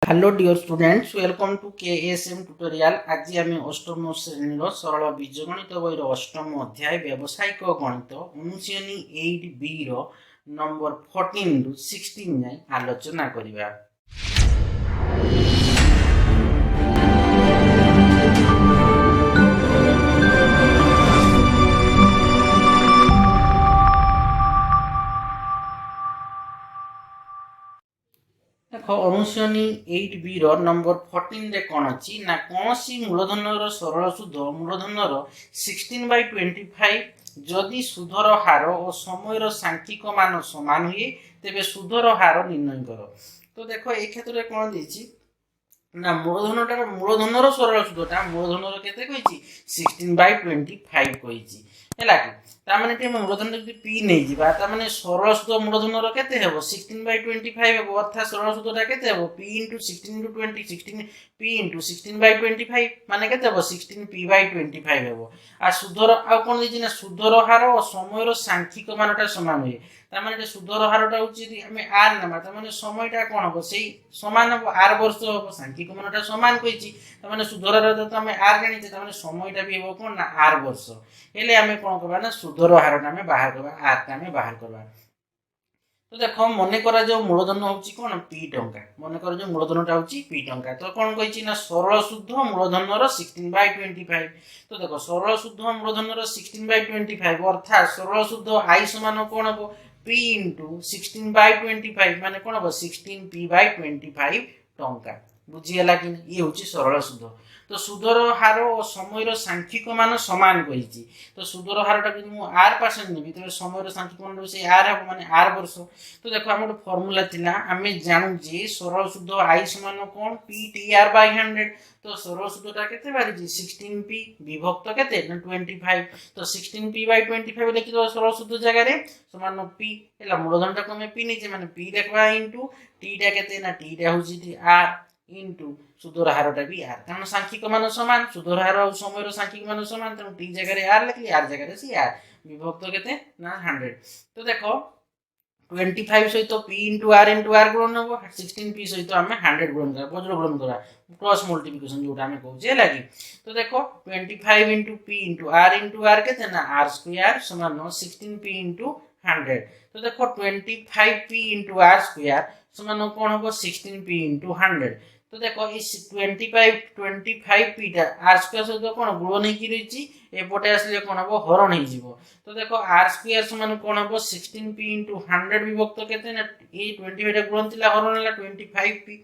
Hello dear students, welcome to KSM tutorial. आज आम अष्टम श्रेणी सरल बीजगणित बईर अष्टम अध्याय व्यावसायिक गणित अनुशीलनी 8B नंबर 14 रु 16 जाए आलोचना करिबा। देख अनुशीलनी 8B नंबर 14 रे कौन अच्छी ना कौन सी मूलधन सरल सुध मूलधन 16/25 जदि सुधर हार और समय सांख्यिक मान समान हुए तेरे सुधर हार निर्णय कर। तो देख ए क्षेत्र में कौन देछि ना मूलधन सरल सुधटा मूलधन केते कहिछि 16/25 कहिछि हैला कि तामाने टे मूलधन जदि p नै जिबा तामाने सरल सुध मूलधन केते हेबो 16/25 हेबो अर्थात सरल सुधटा केते हेबो p * 16 * 20 16 p * 16/25 माने केते हेबो 16p/25 हेबो। आ सुधर आ कोन दिछि ना सुधर हार और समयर सांख्यिक मानटा समान हुए तामाने सुधर हारटा होछि यदि हमें r नबा तामाने समयटा कोन हेबो सेही समान हेबो r वर्ष हेबो सांख्यिक मानटा समान कहिछि तामाने सुधर हार त हमें r जानिछे तामाने समयटा भी हेबो कोन ना r वर्ष हेले हमें कोन करबा ना सुधर हारटा हमें बाहर करबा r टा हमें बाहर करबा। तो देखो मन करा जो मूलधन होछि कोन p टंका मन करा जो मूलधनटा होछि p टंका तो कोन कहिछि ना सरल शुद्ध मूलधन 16/25 तो देखो सरल शुद्ध मूलधन 16/25 अर्थात सरल शुद्ध i समान कोन हेबो p * 16/25 माने कोन हेबो 16p/25 टंका बुझियला कि ये होछि सरल शुद्ध। तो सुधर हार और समय सांख्यिक मान समान कहिछि तो सुधर हारटा यदि मु r% नेबी तबे समय सांख्यिक मान से r हेबो माने r वर्ष। तो देखो हमर फार्मूला थिला हमें जानू जे सरल शुद्ध i समान कोन p/100 तो सरल शुद्धटा केते बारिछि 16p विभक्त केते 25 तो 16p/25 लिखि दो सरल शुद्ध जगह रे समान p हैला मूलधनटा को में p नै जे माने p देखबा इनटू t टा केते ना t टा होछि r इनटू सुधर हारटा भी r कारण सांख्यिक मान समान सुधर हार और समय सांख्यिक मान समान त t जगह रे r लिखली r जगह रे सी r विभक्त केते ना 100। तो देखो 25 सहित p * r गुणन हो 16p सहित हमें 100 गुणन करा वज्र गुणन करा क्रॉस मल्टीप्लिकेशन जोटा हमें कहूजे लागी। तो देखो 25 * p * r केते ना r² समान 16p * 100। तो देखो 25p * r² समान कोन हो 16p * 100। तो देखो इस 25p टा r² सहित कोन गुणन हे कि रहिछि एपटे आसले कोन हो हरण हे जिवो। तो देखो r² समान कोन हो 16p * 100 विभक्त केते ना ए 25 टा गुणन थिला हरण हला 25p।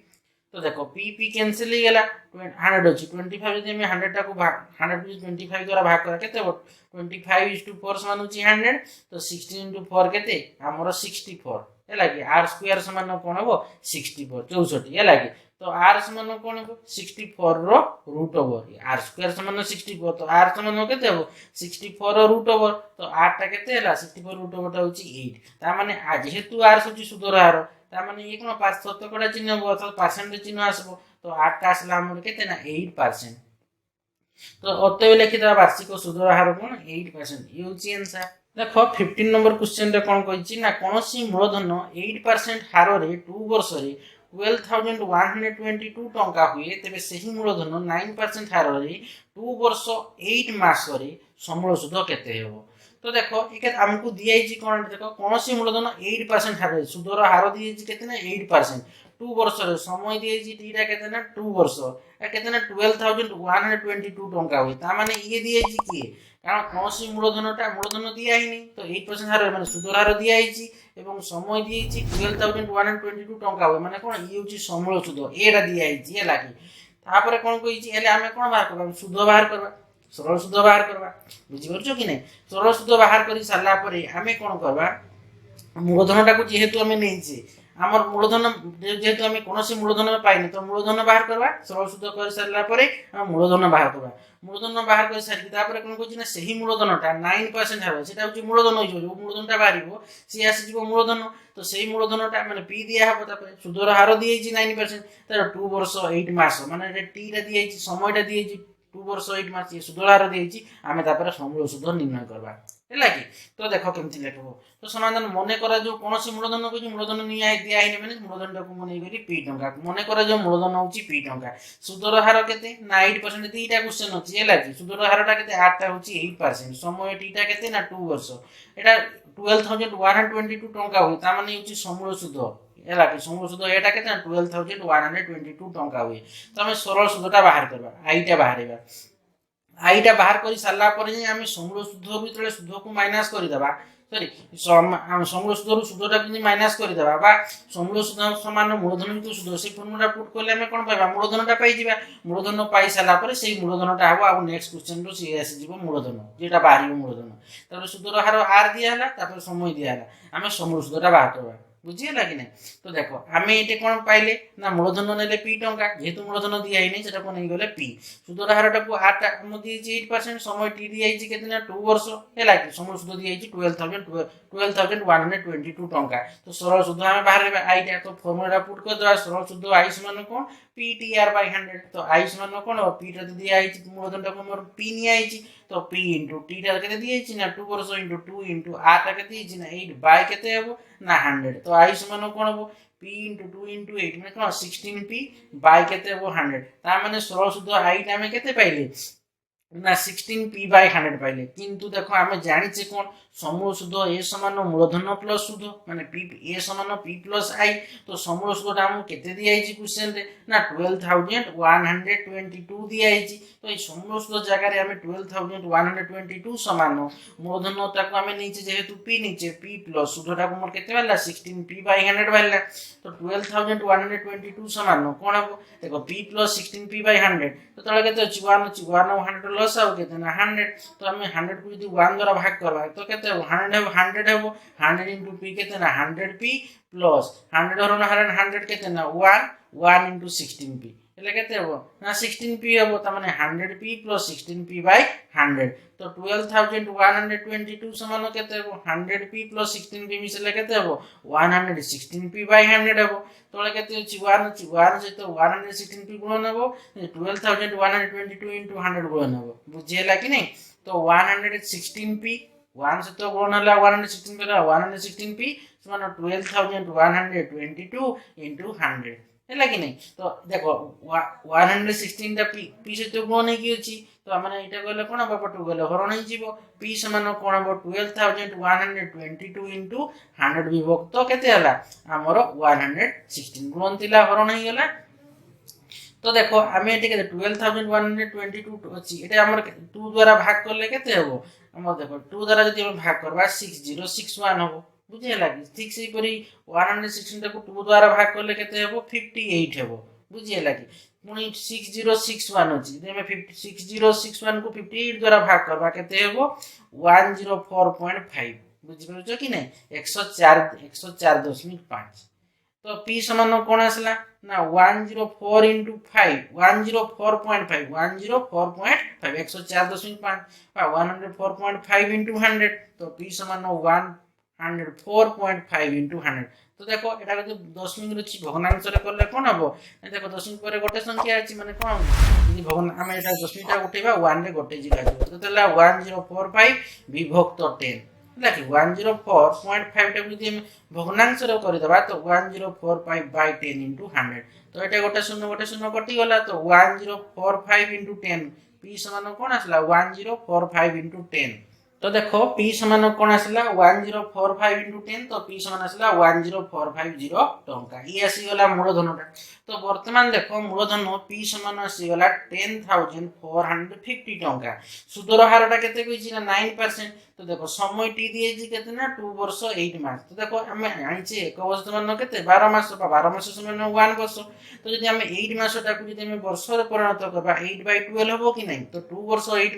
तो देखो p कैंसिल हे गेला 100 अछि 25 जदि हम 100 टा को 100 25 द्वारा भाग करा केते हो 25/4 समान होछि 100 तो 16 * 4 केते हमरो 64 हैला कि r² समान कोन हो 64 64 हैला कि तो r समान कोन हो 64 रो रूट ओवर r² समान 64 तो r समान केते हो 64 रो रूट ओवर तो r टा केते हैला 64 रूट ओवर टा होछि 8 ता माने आज हेतु r होछि सुधर हार ता माने ये कोन 5 शतकड़ा चिन्ह हो अर्थात परसेंट चिन्ह आसबो तो r टा आसला हमर केते ना 8%। तो अतः लिखि दा वार्षिक सुधर हार कोन 8% ये होछि आंसर। देखो 15 नंबर क्वेश्चन रे कोन कहिछि ना कोनोसी मूलधन 8% हार रे 2 वर्ष रे 12,122 टंका हुए तेबे सही मूलधन 9% हार रे 2 वर्ष 8 मास रे समूल सुध केते हेबो। तो देखो एके हमकु दियाइछि कोन देखो कोनोसी मूलधन 8% हार रे सुधर हार दियाइछि केते ना 8% 2 वर्ष रे समय दियाइछि टीटा केते ना 2 वर्ष ए केते ना 12,122 टंका हुए ता माने ये दियाइछि कि कारण कोनोसी मूलधन दिया ही नहीं तो 8% हार माने सुधर हार दियाइछि एवं समय दियाइछि 12,122 टंका हुए माने कोन ये होछि समूल सुध एटा दियाइछि हैला कि तापर कोन कहिछि हेले हमें कोन बाहर करबा सुध बाहर करबा सरल सुध बाहर करबा बुझि परछो कि नै सरल सुध बाहर करि साला परे हमें कोन करबा मूलधनटा को जेहेतु हमें नैछि हमर मूलधन जेहेतु हमें कोनोसी मूलधन पाइनी तो मूलधन बाहर करबा सरल सुध कर साला परे हम मूलधन बाहर करबा मूलधन बाहर कर सारि तापर कोन कहिछि ना सही मूलधनटा 9% हबो सेटा होछि मूलधन होइजो जो मूलधनटा बाहरिबो सी आसी जिवो मूलधन तो सही मूलधनटा माने p दिया हबो तापर सुधर हार दियैछि 9% तार 2 वर्ष 8 मास माने टी टा दियैछि समयटा दियैछि 2 वर्ष 8 मास ये सुधर हार देछि आमे तापर समूल सुध निर्णय करबा हैला कि तो देखो केमति लेखबो तो समाधान मने करा जो कोनोसी मूलधन को मूलधन निया दिया हिने माने मूलधन को मने करी p टंका मने करा जो मूलधन होची p टंका सुधर हार केते ना 8% दीटा क्वेश्चन अछि हैला कि सुधर हारटा केते 8 टा होची 8% समय टीटा केते ना 2 वर्ष एटा 12122 टंका होई ता माने होची समूल सुध हैला कि समूल सुध एटा केते ना 12122 टंका होई तो हम सरल सुधटा बाहर करबा आईटा बाहरबा आईटा बाहर कर सारा पर आम समूल सुध भीतर सुध को माइनस करदेबा सॉरी समूल सुध सुधटा माइनस करदेबा समूल सुध समान मूलधन सुध से फर्मुला पुट कले आम कौन पाइबा मूलधनटा पाइबा मूलधन पाई सारा पर से मूलधनटा हम आ नेक्स्ट क्वेश्चन रो सी आसी मूलधन जेटा बाहर मूलधन तापर सुधर हार आर दिया समय दिया आम समूल सुधटा बाहर करवा बुझीगला कि नहीं तो देखो आम ये कौन पाइले ना मूलधन ने p टंका जेहेतु मूलधन दिया ही नहीं सेटा को नहीं गले p सुधर हारटा को 8% समय टी दिया के 2 वर्ष है कि समय सुध दिया 12122 टंका तो सरल सुध आम बाहर आईटा तो फर्मुला पुट कर दवा सरल सुध आई समान कौन ptr/100 तो आई समान कौन p टा दिया मूलधन को मोर p निया तो p into t टा केते दिया ना 2 वर्ष into 2 into r टा केते दिया ना 8 बाय केते हेबो ना 100 तो आई समान कोन हेबो p into 2 into 8 माने कोन 16p बाय केते हेबो 100 ता माने सरल सुध आई टा में केते पाइले ना 16p/100 पाइले किंतु देखो आमे जानिचे कोन समूल सुध ए समान मूलधन प्लस सुध माने p ए समान p प्लस i तो समूल सुध हमु केते दिया हिची क्वेश्चन रे ना 12122 दिया हिची तो ए समूल सुध जगह रे हमें 12122 समान मूलधन ताको हमें नीचे जेहेतु p नीचे p प्लस सुधटा को मोर केते वाला 16p/100 वाला तो 12122 समान कोन हबो देखो p प्लस 16p/100 तो तळे केते अछि 1 लॉस आउ केते ना 100 तो हमें 100 को यदि 1 द्वारा भाग करबा तो केते 100 हेबो 100 into p केते ना 100p प्लस 100 हरन 100 केते ना 1 into 16p એટલે કેતે હબો ના 16p હબો તા મને 100p plus 16p/100 તો 12122 સમાનો કેતે હબો 100p plus 16p મિસલે કેતે હબો 116p/100 હબો તોલે કેતે ଅଛି 1 से तो 116p गुणन हबो 12122 into 100 गुणन हबो बुझेला कि नहीं तो 116p 1 से तो गुणन हला 116p 116p समान 12122 into 100 है कि नहीं तो देखो 116 टा p से तो गुण नहीं की तो माने एटा गले कोन बापटू गले हरण ही जीवो p समान कोन हो 12122 into 100 विभक्त केते हला हमरो 116 गुण थिला हरण ही गला तो देखो आमे एटे के 12122 अछि एटा हमर 2 द्वारा भाग करले केते हेबो हमर देखो 2 द्वारा जदि हम भाग करबा 6061 होबो बुझे लागी ठीक से परी 116 को 2 द्वारा भाग करले केते हेबो 58 हेबो बुझे लागी पुनी 6061 अछि जेमे 6061 को 58 द्वारा भाग करबा केते हेबो 104.5 बुझि परछो कि नै 104.5 तो p समान कोन आसला ना 104 into 5 104.5 104.5 104.5 into 100 तो p समान 104.5 into 100 तो देखो एटा जो दशमिक रछि भग्नांश रे करले कोन हबो देखो दशमिक परे गोटे संख्या अछि माने कोन यदि भग्न हम एटा दशमिकटा उठेबा 1 रे गोटे जीरो आजो तो तला 1045 विभक्त 10 लाकी 104.5 टा यदि हम भग्नांश रे करि देबा तो 1045/10 into 100 तो एटा गोटे शून्य कटि गला तो 1045 into 10 p समान कोन आसला 1045 into 10 तो देखो p समान कोन आसला 1045 into 10 तो p समान आसला 10450 टंका ई आसी गला मूलधनटा तो वर्तमान देखो मूलधन p समान आसी गला 10450 टंका सुदर हारटा केते कहिछि ना 9% तो देखो समय टी दिए जी केते ना 2 वर्ष 8 मास तो देखो हम आइछे एक वर्ष केते 12 मास 12 मास समय 1 वर्ष तो यदि हम 8 मास टा को यदि हम वर्ष रे परिणत करबा 8/12 होबो कि नहीं तो 2 वर्ष 8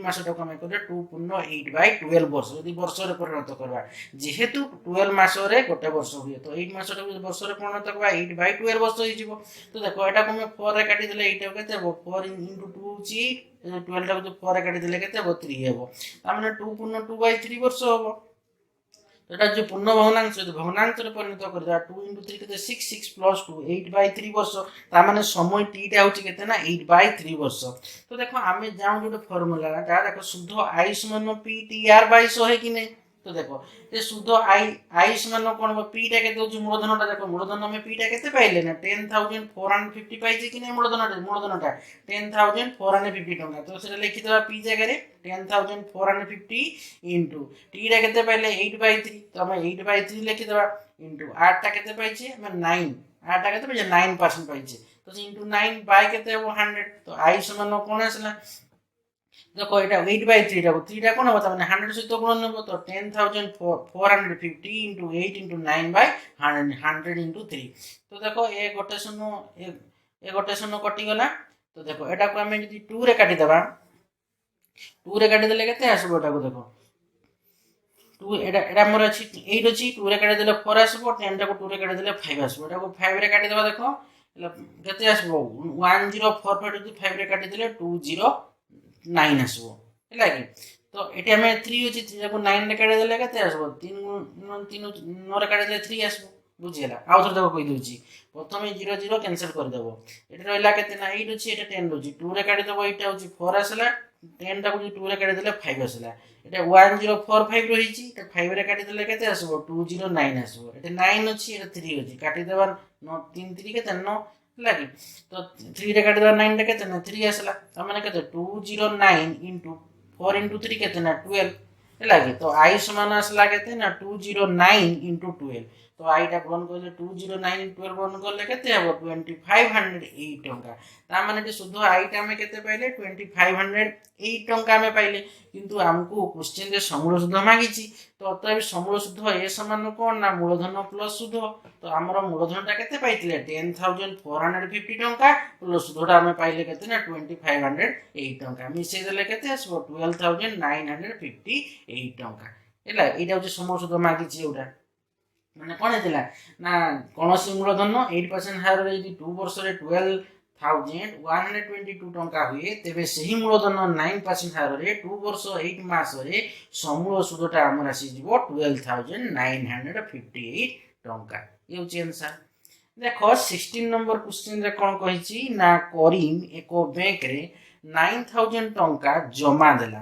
मास टा को हम करे 2.8/12 वर्ष यदि वर्ष रे परिणत करबा जेहेतु 12 मास रे गोटे वर्ष हुए तो 8 मास टा को वर्ष रे परिणत करबा 8/12 वर्ष होई जिवो तो देखो एटा को हम 4 रे काटी देले 8 केते 4 into 2 ची 12 टा को 4 रे काटी देले केते 3 हेबो तामाने 2.2/3 वर्ष होबो এটা হচ্ছে পূর্ণ ভগ্নাংশ, যদি ভগ্নাংশরে পরিণত করে দেওয়া 2 × 3 কেতে 6, 6 + 2 8/3 ବର୍ଷ, তার মানে সময় টিটা হচ্ছে কেতে না 8/3 ବର୍ଷ। তো দেখো আমি যাও ଗୋଟେ ফর্মুলা দেখো শুদ্ধ আই সমান পি টি আর বাই 100 কি নেই। তো দেখো যে শুদ্ধ আই সমান কোন হবো, পিটা কেতে হচ্ছে মূলধনটা, দেখো মূলধন আমি পিটা কেতে পাইলে না 10,450 পাইছি কি না মূলধনটা 10,450 টঙ্কা। তো সেটা লিখি দেবা পি জায়গায় 10,450 ইন্টু টিটা কেতে পাইলে 8/3, তো আমি 8/3 লিখি দেবা ইন্টু আরটা কেতে পাইছি আমি 9, আরটা কেতে পাইছি 9% পাইছি, তো ইন্টু 9 বাই কেতে হবো 100। তো আই সমান কোন আসলে দেখো এটা 8/3 যাবো, 3টা কোন হবে, তার মানে 100 সহিত গুণন নেব, তো 10,450 ইন্টু 8 ইন্টু 9/100 ইন্টু 3। তো দেখো এ গোটে শূন্য কটিগলা। তো দেখো এটাকে আমি যদি 2 রে কাটি দেবা, 2 রে কাটি দেলে কেতে আসবো, এটাকে দেখো 2 এটা মোর আছে 8 আছে, 2 রে কাটি দেলে 4 আসবো, 10 টাকে 2 রে কাটি দেলে 5 আসবো, এটাকে 5 রে কাটি দেবা, দেখো কেতে আসবো 1045 যদি 5 রে কাটি দেলে 209 আসবো, ହେଲା କି। ତ ଏଠି ଆମେ 3 ଅଛି, 3 କୁ 9 ରେ କାଟି ଦେଲେ କେତେ ଆସିବ, 3 9 ରେ କାଟି ଦେଲେ 3 ଆସିବ, ବୁଝିହେଲା। ଆଉ ଥରେ ତାକୁ କହିଦେଉଛି, ପ୍ରଥମେ 0 0 କ୍ୟାନସଲ କରିଦେବ, ଏଠି ରହିଲା କେତେ ନା 8 ଅଛି, ଏଟା 10 ରହୁଛି, 2 ରେ କାଟିଦେବ, ଏଇଟା ହେଉଛି 4 ଆସିଲା, 10 ଟାକୁ 2 ରେ କାଟିଦେଲେ 5 ଆସିଲା, এটা 1045 রয়েছে, এটা 5 রে কাটি দিলে কেতে আসবো 209 আসবো, এটা 9 ଅଛି, এটা 3 ଅଛି, কাটি দেবা 3 3 কেতে 9 লাগে, তো 3 রে কাটি দেবা 9 টা কেতে না 3 আসলা, তার মানে কেতে 209 ইনটু 4 ইনটু 3 কেতে না 12 লাগে। তো আই সমান আসলা কেতে না 209 ইনটু 12, তো আইটা গ্রহণ করলে 209 ইনটু 12 গ্রহণ করলে কেতে হবো 2508 টঙ্কা। তার মানে এটি শুধু আইটা আমি কেতে পাইলে 2508 টঙ্কা আমি পাইলে, কিন্তু ଆମକୁ কোশ্চেନରେ ସମୂଳ ସୁଧ ମାଗିଛି, ତ ଅତএବ ସମୂଳ ସୁଧ ଏ ସମାନ କଣ ନା ମୂଳଧନ ପ୍ଲସ ସୁଧ। ତ ଆମର ମୂଳଧନଟା କେତେ ପାଇଥିଲେ 10,450 ଟଙ୍କା, ପ୍ଲସ ସୁଧଟା ଆମେ ପାଇଲେ କେତେ ନା 2508 ଟଙ୍କା, ମିଶେଇ ଦେଲେ କେତେ ଆସିବ 12,958 ଟଙ୍କା, ହେଲା। ଏଇଟା ହଉଛି ସମୂଳ ସୁଧ ମାଗିଛି। ଏଇଟା ମାନେ କଣ ହେଇଥିଲା ନା କୌଣସି ମୂଳଧନ 8% ହାରରେ ଯଦି 2 ବର୍ଷରେ 12,122 ଟଙ୍କା ହୁଏ, ତେବେ ସେହି ମୂଳଧନ 9% ହାରରେ 2 ବର୍ଷ 8 ମାସରେ ସମୂଳ ସୁଧଟା ଆମର ଆସିଯିବ 12,958 ଟଙ୍କା। ଏ ହେଉଛି ଆନ୍ସର। ଦେଖ 16 ନମ୍ବର କ୍ୱେଶ୍ଚିନରେ କଣ କହିଛି ନା କରିମ୍ ଏକ ବ୍ୟାଙ୍କରେ 9,000 ଟଙ୍କା ଜମା ଦେଲା,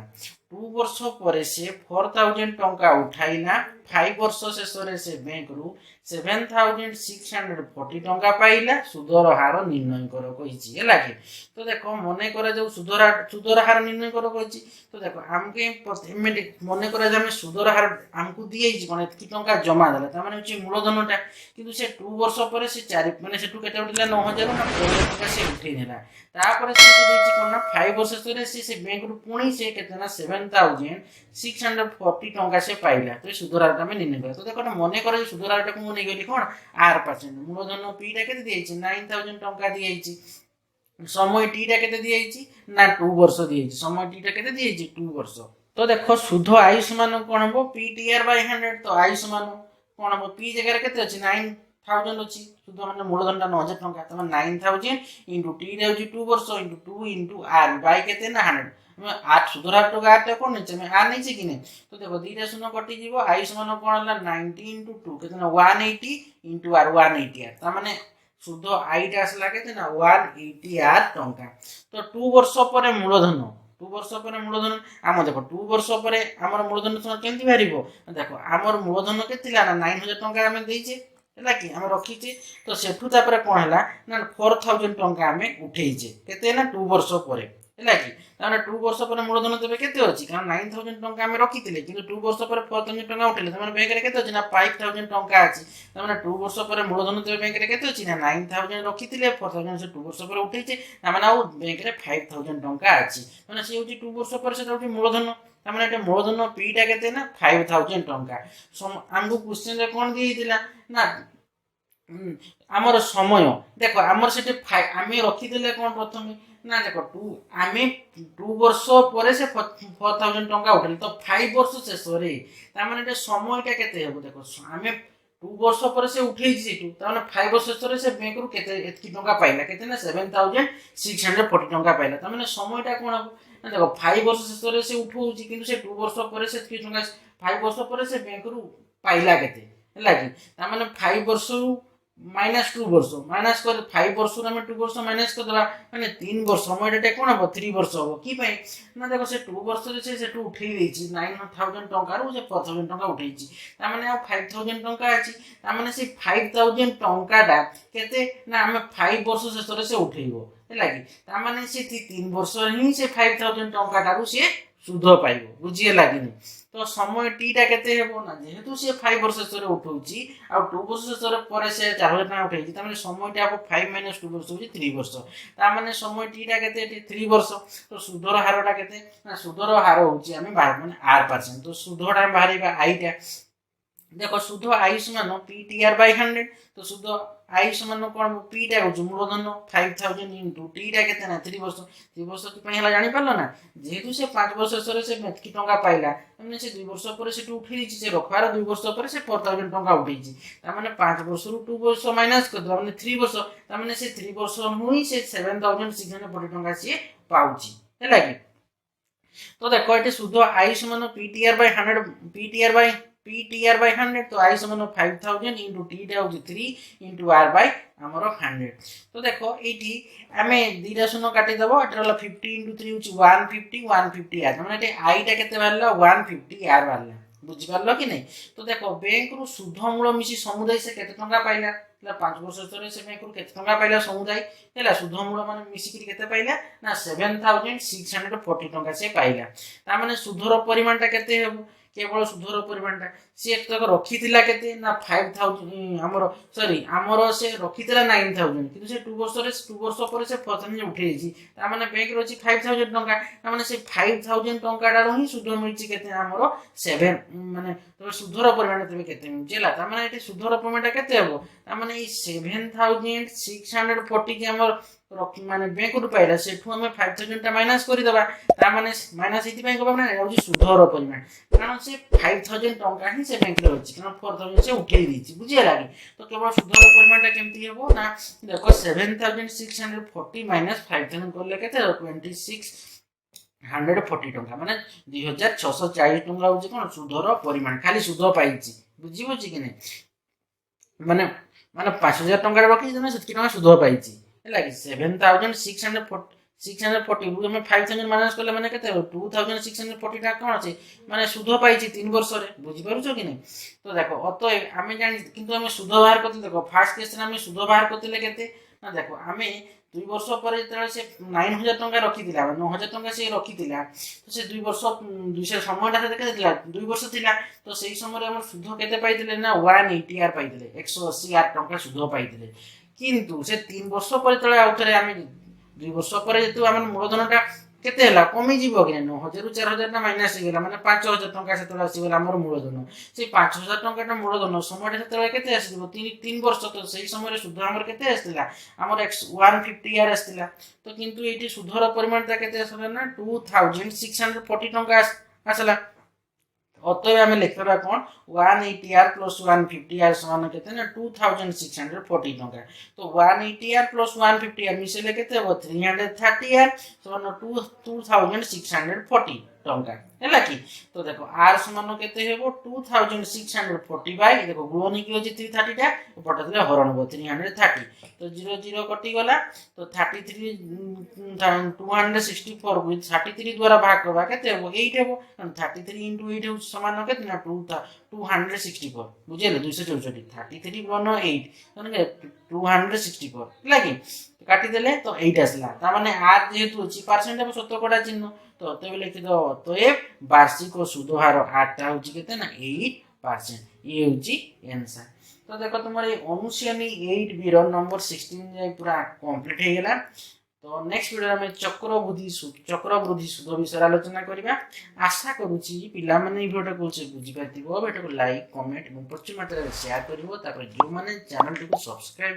2 ବର୍ଷ ପରେ ସେ 4,000 ଟଙ୍କା ଉଠାଇଲା, 5 ବର୍ଷ ଶେଷରେ ସେ ବ୍ୟାଙ୍କରୁ 7,640 ଟଙ୍କା ପାଇଲା, ସୁଧର ହାର ନିର୍ଣ୍ଣୟ କର କହିଛି, ହେଲା କି। ତ ଦେଖ ମନେ କରାଯାଉ ସୁଧର ହାର ନିର୍ଣ୍ଣୟ କର କହିଛି। ତ ଦେଖ ଆମକୁ ମନେ କରାଯାଉ ଆମେ ସୁଧର ହାର ଆମକୁ ଦିଆଯାଇଛି କଣ ଏତିକି ଟଙ୍କା ଜମା ଦେଲା, ତାର ମାନେ ହେଉଛି ମୂଳଧନଟା, କିନ୍ତୁ ସେ 2 ବର୍ଷ ପରେ ସେ ମାନେ ସେଠୁ କେତେ ଉଠିଲା 9,000 ନା 4,000 ଟଙ୍କା ସେ ଉଠେଇ ଦେଲା, ତାପରେ ସେ ଦେଇଛି କଣ ନା 5 ବର୍ଷ ଶେଷରେ ସେ ବ୍ୟାଙ୍କରୁ ପୁଣି ସେ କେତେ ନା 7,640 ଟଙ୍କା ସେ ପାଇଲା, ତ ସୁଧର ହାରଟା ଆମେ ନିର୍ଣ୍ଣୟ କରିବା। ତ ଦେଖ ମନେ କରାଯାଉ ସୁଧର ହାରଟାକୁ ମୁଁ ନେଇଗଲି କଣ R%, ମୂଳଧନ ପିଟା କେତେ ଦିଆଯାଇଛି 9,000 ଟଙ୍କା ଦିଆଯାଇଛି, ସମୟ টিটা কেতে দিয়েছি না 2 ବର୍ଷ দিয়েছি, সময় টিটা কেতে দিয়েছি 2 ବର୍ଷ। তো দেখো শুদ্ধ আই সমান কোন হবো PTR/100, তো আই সমান কোন হবো পি জায়গায় কেতে আছে 9,000 ଅଛି, শুদ্ধ মানে মূলধনটা 9,000 ଟଙ୍କା, তবে 9,000 ইনটু টি হচ্ছে 2 ବର୍ଷ ইনটু 2 ইনটু আর বাই কেতে না 100, আমি আর শুদ্ধ হারটাকে আরটা কোন নিচ্ছে আমি আর নিচ্ছে কি না। তো দেখো দুইটা শূন্য কটি যাব, আই সমান কোন হলো 90 ইনটু 2 কেতে না 180 ইনটু আর 180 আর, তার মানে শুদ্ধ আইটা আসলা কেতে না 180 ଟଙ୍କା। তো 2 ବର୍ଷ ପରେ ମୂଳଧନ, 2 ବର୍ଷ ପରେ ମୂଳଧନ ଆମ ଦେଖ 2 ବର୍ଷ ପରେ ଆମର ମୂଳଧନ କେମିତି ବାହାରିବ, ଦେଖ ଆମର ମୂଳଧନ କେତେ ଥିଲା ନା 9,000 ଟଙ୍କା ଆମେ ଦେଇଛେ, ହେଲା କି ଆମେ ରଖିଛେ, ତ ସେଠୁ ତାପରେ କଣ ହେଲା ନା 4,000 ଟଙ୍କା ଆମେ ଉଠେଇଛେ, କେତେ ନା 2 ବର୍ଷ ପରେ, ହେଲା କି। ତାମାନେ 2 ବର୍ଷ ପରେ ମୂଳଧନ ତେବେ କେତେ ଅଛି, କାରଣ 9,000 ଟଙ୍କା ଆମେ ରଖିଥିଲେ, କିନ୍ତୁ 2 ବର୍ଷ ପରେ 4,000 ଟଙ୍କା ଉଠେଇଲେ, ତାମାନେ ବ୍ୟାଙ୍କରେ କେତେ ଅଛି ନା 5,000 ଟଙ୍କା ଅଛି, ତାମାନେ 2 ବର୍ଷ ପରେ ମୂଳଧନ ତେବେ ବ୍ୟାଙ୍କରେ କେତେ ଅଛି ନା 9,000 ରଖିଥିଲେ, 4,000 ସେ 2 ବର୍ଷ ପରେ ଉଠେଇଛେ, ତାମାନେ ଆଉ ବ୍ୟାଙ୍କରେ 5,000 ଟଙ୍କା ଅଛି, ମାନେ ସେ ହେଉଛି 2 ବର୍ଷ ପରେ ସେଟା ହେଉଛି ମୂଳଧନ, ତାମାନେ ଏଟା ମୂଳଧନ ପିଟା କେତେ ନା 5,000 ଟଙ୍କା। ଆମକୁ କ୍ୱେଶ୍ଚିନରେ କଣ ଦିଆଯାଇଥିଲା ନା ଆମର ସମୟ, ଦେଖ ଆମର ସେଠି ଆମେ ରଖିଦେଲେ କଣ ପ୍ରଥମେ ନା ଦେଖ ଆମେ 2 ବର୍ଷ ପରେ ସେ 4,000 ଟଙ୍କା ଉଠେଇଲେ, ତ 5 ବର୍ଷ ଶେଷରେ ତାମାନେ ଏଟା সময়ଟା କେତେ ହେବ, ଦେଖ ଆମେ 2 ବର୍ଷ ପରେ ସେ ଉଠେଇଛି ସେଠୁ, ତାମାନେ 5 ବର୍ଷ ଶେଷରେ ସେ ବ୍ୟାଙ୍କରୁ କେତେ ଏତିକି ଟଙ୍କା ପାଇଲା, କେତେ ନା 7,640 ଟଙ୍କା ପାଇଲା, ତାମାନେ সময়ଟା କଣ ହେବ ନା ଦେଖ 5 ବର୍ଷ ଶେଷରେ ସେ ଉଠଉଛି, କିନ୍ତୁ ସେ 2 ବର୍ଷ ପରେ ସେତିକି ଟଙ୍କା 5 ବର୍ଷ ପରେ ସେ ବ୍ୟାଙ୍କରୁ पाइला केते है कि तार 5 वर्ष -2 वर्ष माइनस कर 5 वर्ष आम 2 वर्ष माइनस कर देबा माने 3 वर्ष समय कोन हम 3 वर्ष हम कि पई ना देखो से 2 वर्ष से सेटू उठै देछि 9000 टंका रो से 4000 टंका उठैछि ता माने आ 5000 टंका अछि ता माने से 5000 टंका डा केते ना हम 5 वर्ष से उठैबो है कि ता माने से 3 वर्ष ही से 5000 टंका डारू से सुध पाइबो बुझिए लागिनी तो समय टी टा केते हेबो ना जेहेतु से 5 वर्ष से उठौची आ 2 वर्ष से परे से 4000 टका उठैची त माने समय टा 5 - 2 वर्ष होची 3 वर्ष ता माने समय टी टा केते 3 वर्ष तो सुधर हार टा केते ना सुधर हार होची आमे माने r% तो सुधटा बाहरीबा i टा देखो सुध आई समान ptr/100 तो सुध आई समान कोन p टा हो मूलधन 5000 इनटू t टा केते ना 3 वर्ष 3 वर्ष कि पई हला जानि पालो ना जेहेतु से 5 वर्ष सरे से मेतकी टंका पाइला हमने से 2 वर्ष पर से उठी दिछि से रखवार 2 वर्ष पर से 4000 टंका उठैछि ता माने 5 वर्ष रु 2 वर्ष माइनस कर दो माने 3 वर्ष ता माने से 3 वर्ष हुई से 7640 टंका से पाउछि हैला कि तो देखो एटे सुध आई समान ptr/100 तो आई समान 5000 इनटू t टा हो 3 इनटू r बाय हमरो 100 तो देखो एठी आमे दीटा शून्य काटी दबो एटा 50 इनटू 3 होची 150 150 r माने एटे i टा केते बारला 150 r बारला बुझि पारलो कि नै तो देखो बैंक रु सुध मूल मिसी समुदाय से केते टंका पाइला 5 वर्ष तरे से बैंक रु केते टंका पाइला समुदाय हैला सुध मूल माने मिसी कि केते पाइला ना 7640 टंका से पाइला ता माने सुधर परिमाण टा केते हेबो केवल सुधर परिमाणटा सी एक तक रखी थिला केते ना 5000 हमरो सॉरी हमरो से रखी थिला 9000 किंतु से 2 वर्ष रे 2 वर्ष पर से परसेंटेज उठे छि ता माने बैंक रो छि 5000 टंका ता माने से 5000 टंका डारो ही सुध मिलछि केते हमरो 7 माने तो सुधर परिमाण तबे केते मिलला ता माने एटी सुधर परिमाणटा केते हेबो ता माने ई 7640 के हमर रखी माने बैंक रु पाइला सेठु हमें 5000 टा माइनस करि दबा ता माने माइनस इति पय कहबा ना होछि सुधर परिमाण कारण से 5000 टंका ही से बैंक रे होछि कारण 4000 से उठेई दिछि बुझिया लागी तो केवल सुधर परिमाणटा केमति हेबो ना देखो 7640 माइनस 5000 करले केते 2640 टंका माने 2640 टंका होछि कोन सुधर परिमाण खाली सुध पाइछि बुझि बुझि कि नै माने 5000 टंका रखि जने सेति टंका सुध पाइछि है 7640 रु हम 5000 माइनस करले माने केते 2640 टा कोन अछि माने सुध पाइछि 3 वर्ष रे बुझि पारुछो कि नै तो देखो अतो हमें जानि किंतु हम सुध बाहर करते देखो फर्स्ट केस रे हम सुध बाहर करते केते ना देखो हमें 2 वर्ष पर जेते से 9000 टंका रखि दिला 9000 टंका से रखि दिला तो से 2 वर्ष 200 समयटा से केते दिला 2 वर्ष थिला तो सेही समय रे हम सुध केते पाइदिले ना 180 आर पाइदिले 180 आर टंका सुध पाइदिले किंतु से 3 वर्ष पर तळे आउथरे आमे 2 वर्ष पर जेतु हम मूलधनटा केते हला कमी जीवो कि 9000 रु 4000 टा माइनस गेला माने 5000 टंका से तळे आसी गेला हमर मूलधन से 5000 टंका टा मूलधन समय से तळे केते आसी दिबो 3 वर्ष तो सेही समय रे सुध हमर केते आस्तिला हमर 150 आर आस्तिला तो किंतु एठी सुधर परिमाण ता केते आसला ना 2640 टंका आसला अतः आमे लिखबा कोन 180 आर प्लस 150 आर समान केते ना 2640 टंका तो 180 आर प्लस 150 आर मिसेले केते हो 330 आर समान 2640 टंका हैला कि तो देखो आर समान केते हेबो 2640 बाय देखो गुणनी की होची 330 टा ऊपर तले हरण हो 330 तो 0 0 कटि गला तो 33 264 विथ 33 द्वारा भाग करबा केते हेबो 8 हेबो 33 * 8 हो समान केते ना 264 बुझिले 264 33 * 8 माने 264 लागी काटी देले तो 8 आसला ता माने आर जेहेतु अछि परसेंट अब शतकड़ा चिन्ह तो तबे लिखि दो तो ए वार्षिक सुध हार 8 टा होची केते ना 8% ये होची आंसर तो देखो तुम्हारे अनुशियानी 8 बी रो नंबर 16 जाय पूरा कंप्लीट हे गेला तो नेक्स्ट वीडियो में चक्रवृद्धि सुध विषय आलोचना करिबा आशा करूची पिला माने वीडियो को बुझि पातिबो वीडियो को लाइक कमेंट एवं प्रचुर मात्रा में शेयर करिवो तापर जो माने चैनल को सब्सक्राइब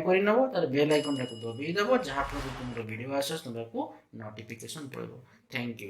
करिनो तार बेल आइकन को दबाई देबो जहा पर तुमरो वीडियो आसस तुमको नोटिफिकेशन पड़ो थैंक यू।